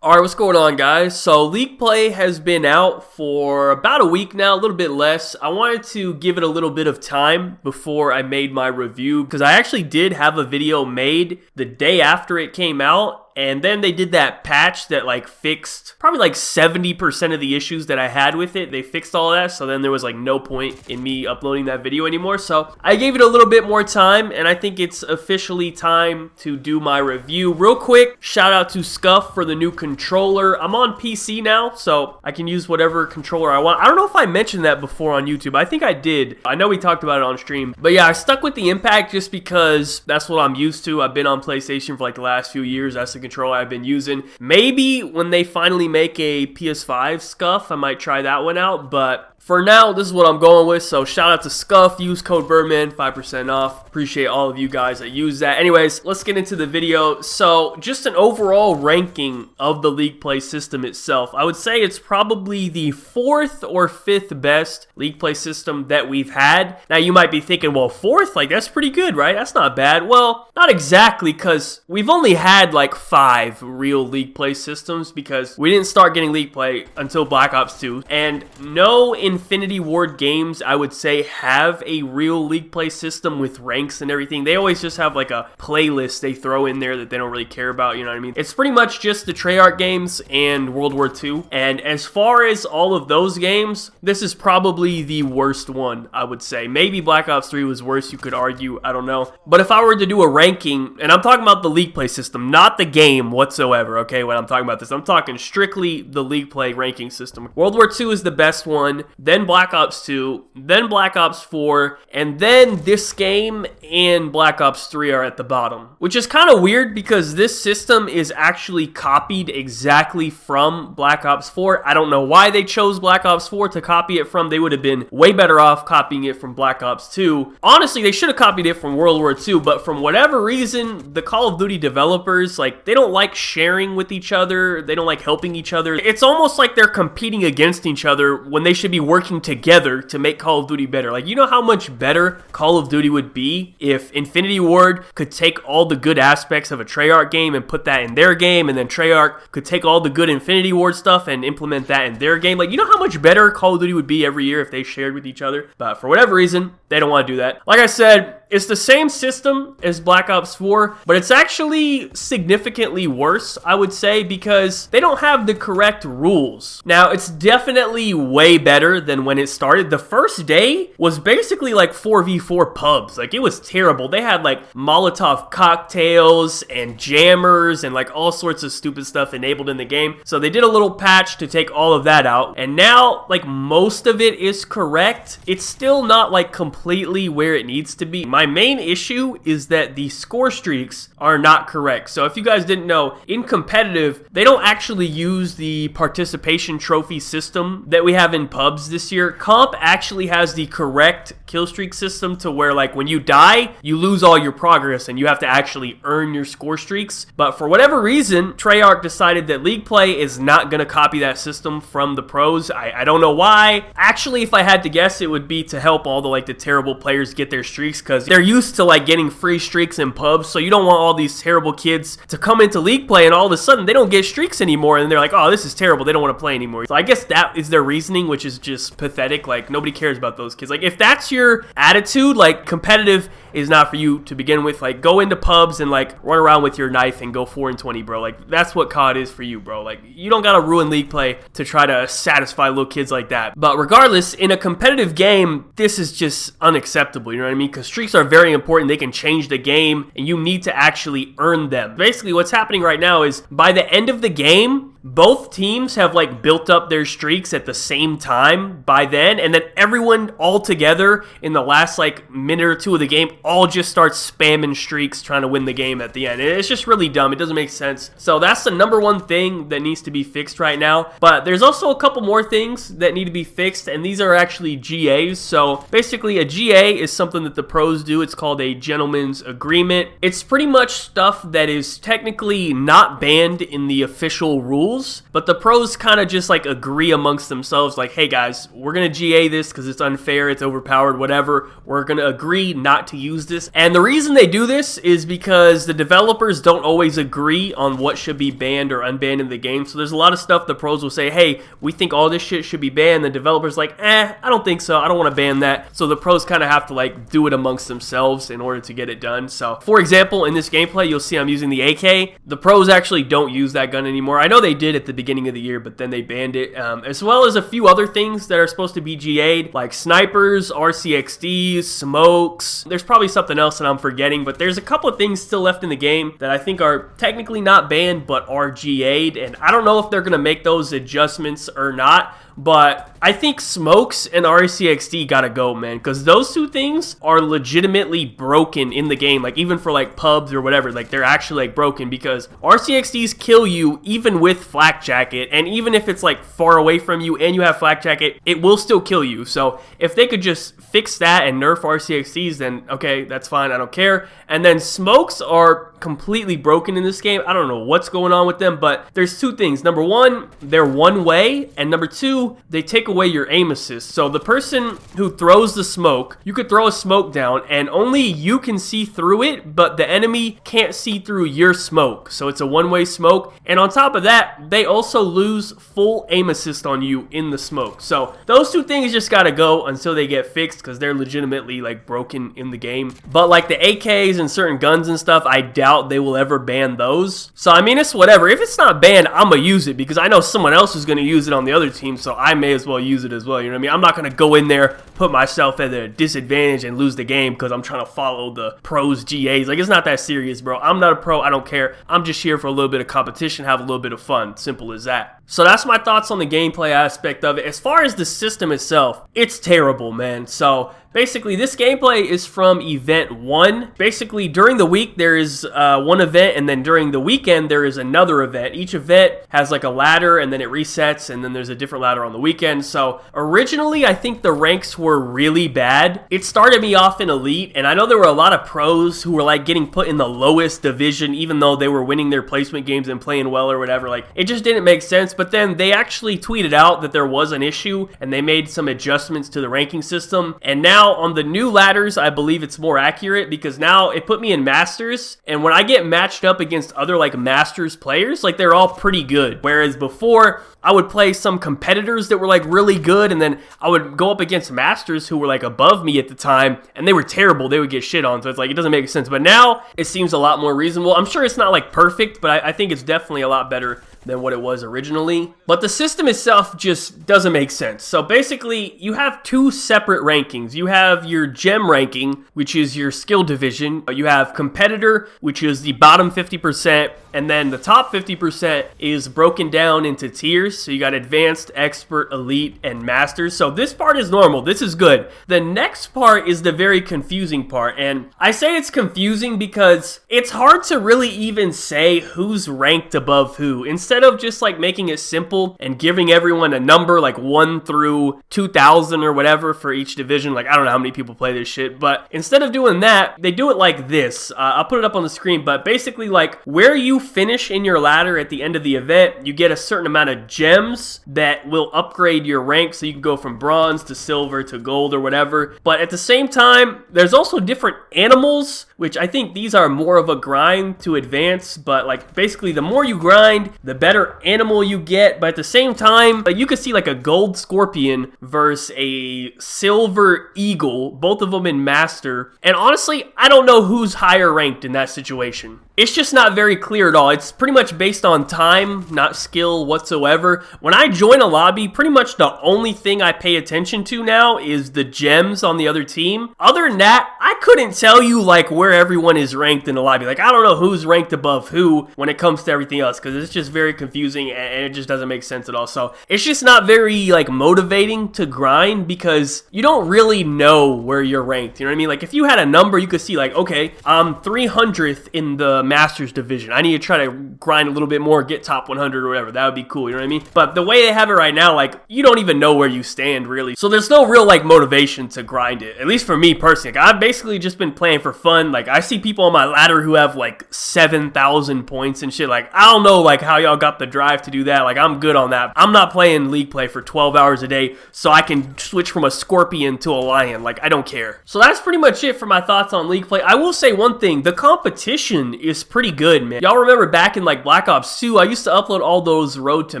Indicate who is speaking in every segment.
Speaker 1: Alright, what's going on, guys? So League Play has been out for about a week now, a little bit less. I wanted to give it a little bit of time before I made my review because I actually did have a video made the day after it came out. And then they did that patch that fixed probably 70% of the issues that I had with it. They fixed all that, so then there was no point in me uploading that video anymore. So I gave it a little bit more time, and I think it's officially time to do my review. Real quick, shout out to Scuff for the new controller. I'm on PC now, so I can use whatever controller I want. I don't know if I mentioned that before on YouTube. I think I did. I know we talked about it on stream. But yeah, I stuck with the Impact just because that's what I'm used to. I've been on PlayStation for the last few years. That's the controller I've been using. Maybe when they finally make a PS5 Scuff, I might try that one out, but for now, this is what I'm going with. So shout out to Scuff, use code Birdman, 5% off. Appreciate all of you guys that use that. Anyways, let's get into the video. So just an overall ranking of the League Play system itself. I would say it's probably the 4th or 5th best League Play system that we've had. Now you might be thinking, well, 4th, that's pretty good, right? That's not bad. Well, not exactly, because we've only had 5 real League Play systems because we didn't start getting League Play until Black Ops 2. And no Infinity Ward games, I would say, have a real League Play system with ranks and everything. They always just have a playlist they throw in there that they don't really care about, you know what I mean? It's pretty much just the Treyarch games and World War II. And as far as all of those games, this is probably the worst one, I would say. Maybe Black Ops 3 was worse, you could argue, I don't know. But if I were to do a ranking, and I'm talking about the League Play system, not the game whatsoever, okay, when I'm talking about this. I'm talking strictly the League Play ranking system. World War II is the best one, then Black Ops 2, then Black Ops 4, and then this game and Black Ops 3 are at the bottom. Which is kind of weird because this system is actually copied exactly from Black Ops 4. I don't know why they chose Black Ops 4 to copy it from. They would have been way better off copying it from Black Ops 2. Honestly, they should have copied it from World War II, but from whatever reason, the Call of Duty developers, they don't like sharing with each other. They don't like helping each other. It's almost like they're competing against each other when they should be working together to make Call of Duty better. You know how much better Call of Duty would be if Infinity Ward could take all the good aspects of a Treyarch game and put that in their game, and then Treyarch could take all the good Infinity Ward stuff and implement that in their game. You know how much better Call of Duty would be every year if they shared with each other? But for whatever reason, they don't want to do that. Like I said, it's the same system as Black Ops 4, but it's actually significantly worse, I would say, because they don't have the correct rules. Now, it's definitely way better than when it started. The first day was basically 4v4 pubs. It was terrible. They had Molotov cocktails and jammers and all sorts of stupid stuff enabled in the game. So they did a little patch to take all of that out. And now, most of it is correct. It's still not completely where it needs to be. My main issue is that the score streaks are not correct. So if you guys didn't know, in competitive, they don't actually use the participation trophy system that we have in pubs this year. Comp actually has the correct kill streak system to where when you die, you lose all your progress and you have to actually earn your score streaks. But for whatever reason, Treyarch decided that League Play is not going to copy that system from the pros. I don't know why. Actually, if I had to guess, it would be to help all the terrible players get their streaks, because they're used to getting free streaks in pubs, so you don't want all these terrible kids to come into League Play and all of a sudden they don't get streaks anymore and they're like, oh, this is terrible, they don't want to play anymore. So I guess that is their reasoning, which is just pathetic. Nobody cares about those kids. If that's your attitude, competitive is not for you to begin with. Go into pubs and run around with your knife and go 4-20, bro. That's what COD is for you, bro. You don't gotta ruin League Play to try to satisfy little kids like that. But regardless, in a competitive game, this is just unacceptable, you know what I mean? Because streaks are very important. They can change the game and you need to actually earn them. Basically, what's happening right now is by the end of the game, both teams have built up their streaks at the same time by then, and then everyone all together in the last minute or two of the game all just starts spamming streaks trying to win the game at the end. And it's just really dumb. It doesn't make sense. So that's the number one thing that needs to be fixed right now. But there's also a couple more things that need to be fixed, and these are actually GAs. So basically a GA is something that the pros do. It's called a gentleman's agreement. It's pretty much stuff that is technically not banned in the official rules, rules, but the pros kind of just like agree amongst themselves like, hey guys, we're gonna GA this because it's unfair, it's overpowered, whatever. We're gonna agree not to use this. And the reason they do this is because the developers don't always agree on what should be banned or unbanned in the game. So there's a lot of stuff the pros will say, hey, we think all this shit should be banned. The developers like, I don't think so. I don't want to ban that. So the pros kind of have to like do it amongst themselves in order to get it done. So for example, in this gameplay, you'll see I'm using the AK. The pros actually don't use that gun anymore. I know they did at the beginning of the year, but then they banned it, as well as a few other things that are supposed to be GA'd, like snipers, RCXDs, smokes. There's probably something else that I'm forgetting, but there's a couple of things still left in the game that I think are technically not banned, but are GA'd, and I don't know if they're going to make those adjustments or not. But I think smokes and RCXD gotta go, man, because those two things are legitimately broken in the game. Like even for like pubs or whatever, like they're actually like broken because RCXDs kill you even with flak jacket, and even if it's like far away from you and you have flak jacket, it will still kill you. So if they could just fix that and nerf RCXDs, then okay, that's fine, I don't care. And then smokes are completely broken in this game. I don't know what's going on with them, but there's two things. Number one, they're one way, and number two, they take away your aim assist. So the person who throws the smoke, you could throw a smoke down and only you can see through it, but the enemy can't see through your smoke. So it's a one-way smoke, and on top of that, they also lose full aim assist on you in the smoke. So those two things just gotta go until they get fixed because they're legitimately like broken in the game. But like the AKs and certain guns and stuff, I doubt they will ever ban those. So I mean, it's whatever. If it's not banned, I'm gonna use it because I know someone else is gonna use it on the other team, so I may as well use it as well. You know what I mean? I'm not gonna go in there, put myself at a disadvantage and lose the game because I'm trying to follow the pros GAs. Like, it's not that serious, bro. I'm not a pro. I don't care. I'm just here for a little bit of competition, have a little bit of fun. Simple as that. So that's my thoughts on the gameplay aspect of it. As far as the system itself, it's terrible, man. So basically, this gameplay is from event 1. Basically, during the week, there is one event, and then during the weekend, there is another event. Each event has like a ladder, and then it resets, and then there's a different ladder on the weekend. So originally, I think the ranks were really bad. It started me off in Elite, and I know there were a lot of pros who were like getting put in the lowest division, even though they were winning their placement games and playing well or whatever. Like, it just didn't make sense. But then they actually tweeted out that there was an issue, and they made some adjustments to the ranking system. And now on the new ladders, I believe it's more accurate because now it put me in Masters, and when I get matched up against other like Masters players, like they're all pretty good. Whereas before, I would play some competitors that were like really good, and then I would go up against Masters who were like above me at the time, and they were terrible. They would get shit on, so it's like, it doesn't make sense. But now it seems a lot more reasonable. I'm sure it's not like perfect, but I think it's definitely a lot better than what it was originally. But the system itself just doesn't make sense. So basically, you have two separate rankings. You have your gem ranking, which is your skill division. You have competitor, which is the bottom 50%, and then the top 50% is broken down into tiers. So you got advanced, expert, elite, and masters. So this part is normal. This is good. The next part is the very confusing part. And I say it's confusing because it's hard to really even say who's ranked above who. Instead of just like making it simple and giving everyone a number like 1 through 2,000 or whatever for each division. Like, I don't know how many people play this shit, but instead of doing that, they do it like this. I'll put it up on the screen, but basically like where you finish in your ladder at the end of the event, you get a certain amount of gems that will upgrade your rank, so you can go from bronze to silver to gold or whatever. But at the same time, there's also different animals, which I think these are more of a grind to advance, but like basically the more you grind, the better animal you get. But at the same time, like, you could see like a gold scorpion versus a silver eagle, both of them in master, and honestly, I don't know who's higher ranked in that situation. It's just not very clear at all. It's pretty much based on time, not skill whatsoever. When I join a lobby, pretty much the only thing I pay attention to now is the gems on the other team. Other than that, I couldn't tell you like where everyone is ranked in the lobby. Like, I don't know who's ranked above who when it comes to everything else, because it's just very confusing and it just doesn't make sense at all. So it's just not very like motivating to grind because you don't really know where you're ranked. You know what I mean? Like, if you had a number, you could see like, okay, I'm 300th in the Masters division. I need to try to grind a little bit more, get top 100 or whatever. That would be cool, you know what I mean? But the way they have it right now, like, you don't even know where you stand, really. So there's no real, like, motivation to grind it. At least for me personally. Like, I've basically just been playing for fun. Like, I see people on my ladder who have, like, 7,000 points and shit. Like, I don't know, like, how y'all got the drive to do that. Like, I'm good on that. I'm not playing League Play for 12 hours a day so I can switch from a scorpion to a lion. Like, I don't care. So that's pretty much it for my thoughts on League Play. I will say one thing. The competition is pretty good, man. Y'all remember back in, like, Black Ops 2, I used to upload all those Road to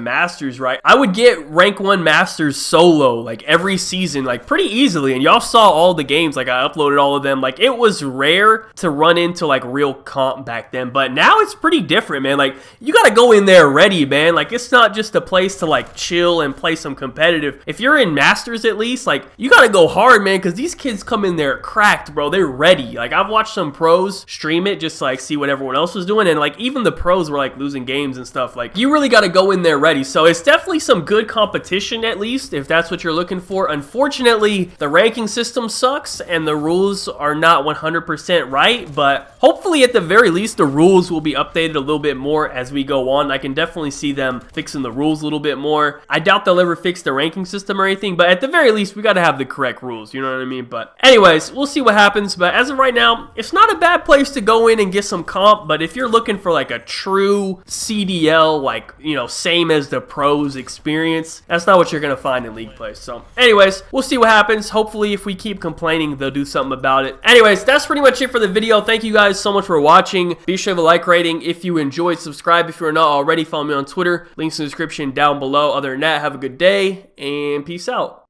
Speaker 1: Masters, right? I would get rank 1 Masters solo, like, every season, like, pretty easily. And y'all saw all the games. Like, I uploaded all of them. Like, it was rare to run into, like, real comp back then. But now it's pretty different, man. Like, you gotta go in there ready, man. Like, it's not just a place to, like, chill and play some competitive. If you're in Masters at least, like, you gotta go hard, man, because these kids come in there cracked, bro. They're ready. Like, I've watched some pros stream it just to, like, see what everyone else was doing, and, like, even the pros were, like, losing games and stuff. Like, you really gotta go in there ready. So it's definitely some good competition, at least, if that's what you're looking for. Unfortunately, the ranking system sucks, and the rules are not 100% right, but hopefully, at the very least, the rules will be updated a little bit more as we go on. I can definitely see them fixing the rules a little bit more. I doubt they'll ever fix the ranking system or anything, but at the very least, we gotta have the correct rules, you know what I mean? But anyways, we'll see what happens, but as of right now, it's not a bad place to go in and get some comp, but if you're looking for like a true CDL, like, you know, same as the pros experience, that's not what you're gonna find in League Play. So anyways, we'll see what happens. Hopefully, if we keep complaining, they'll do something about it. Anyways, that's pretty much it for the video. Thank you guys so much for watching. Be sure to leave a like rating if you enjoyed. Subscribe if you're not already. Follow me on Twitter. Links in the description down below. Other than that, have a good day and peace out.